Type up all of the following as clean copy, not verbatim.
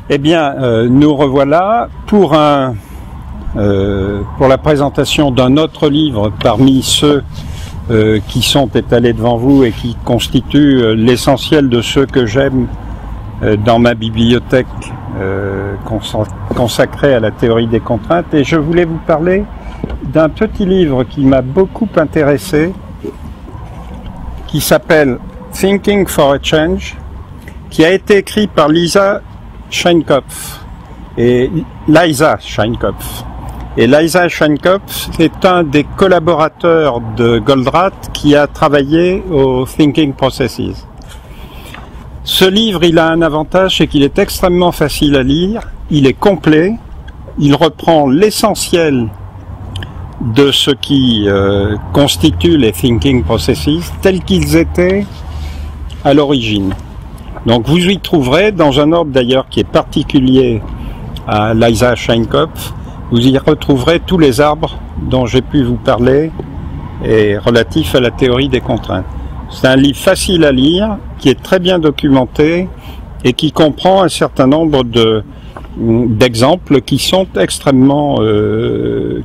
Eh bien, nous revoilà pour la présentation d'un autre livre parmi ceux qui sont étalés devant vous et qui constituent l'essentiel de ceux que j'aime dans ma bibliothèque consacrée à la théorie des contraintes. Et je voulais vous parler d'un petit livre qui m'a beaucoup intéressé, qui s'appelle Thinking for a Change, qui a été écrit par Liza Scheinkopf. Et Liza Scheinkopf est un des collaborateurs de Goldratt qui a travaillé au Thinking Processes. Ce livre, il a un avantage, c'est qu'il est extrêmement facile à lire, il est complet, il reprend l'essentiel de ce qui constitue les Thinking Processes tels qu'ils étaient à l'origine. Donc vous y trouverez, dans un ordre d'ailleurs qui est particulier à Liza Scheinkopf, vous y retrouverez tous les arbres dont j'ai pu vous parler et relatifs à la théorie des contraintes. C'est un livre facile à lire, qui est très bien documenté et qui comprend un certain nombre d'exemples qui sont extrêmement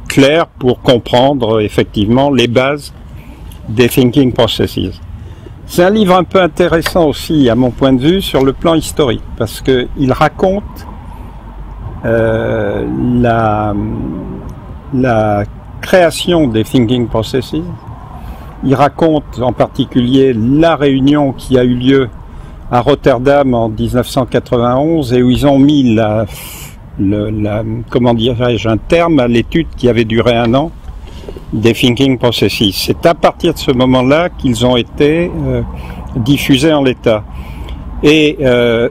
clairs pour comprendre effectivement les bases des Thinking Processes. C'est un livre un peu intéressant aussi, à mon point de vue, sur le plan historique, parce qu'il raconte la création des Thinking Processes. Il raconte en particulier la réunion qui a eu lieu à Rotterdam en 1991 et où ils ont mis comment dirais-je, un terme à l'étude qui avait duré 1 an des Thinking Processes. C'est à partir de ce moment-là qu'ils ont été diffusés en l'état. Et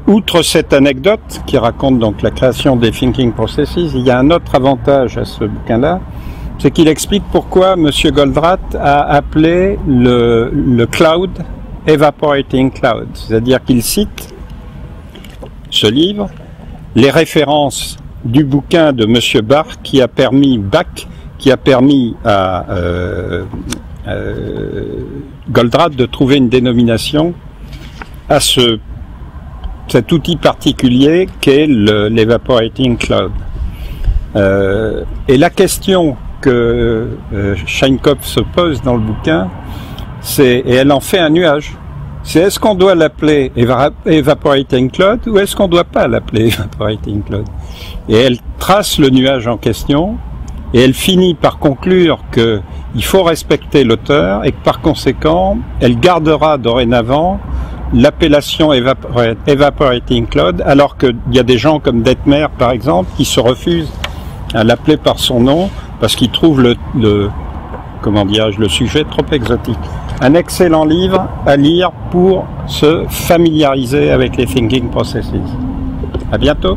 outre cette anecdote qui raconte donc la création des Thinking Processes, il y a un autre avantage à ce bouquin-là, c'est qu'il explique pourquoi M. Goldratt a appelé le cloud Evaporating Cloud. C'est-à-dire qu'il cite ce livre, les références du bouquin de M. Bach qui a permis à Goldratt de trouver une dénomination à cet outil particulier qu'est l'Evaporating Cloud. Et la question que Scheinkopf se pose dans le bouquin, et elle en fait un nuage, c'est est-ce qu'on doit l'appeler Evaporating Cloud ou est-ce qu'on ne doit pas l'appeler Evaporating Cloud? Et elle trace le nuage en question et elle finit par conclure qu'il faut respecter l'auteur et que par conséquent, elle gardera dorénavant l'appellation Evaporating Cloud, alors qu'il y a des gens comme Detmer par exemple qui se refusent à l'appeler par son nom parce qu'ils trouvent le sujet trop exotique. Un excellent livre à lire pour se familiariser avec les Thinking Processes. À bientôt.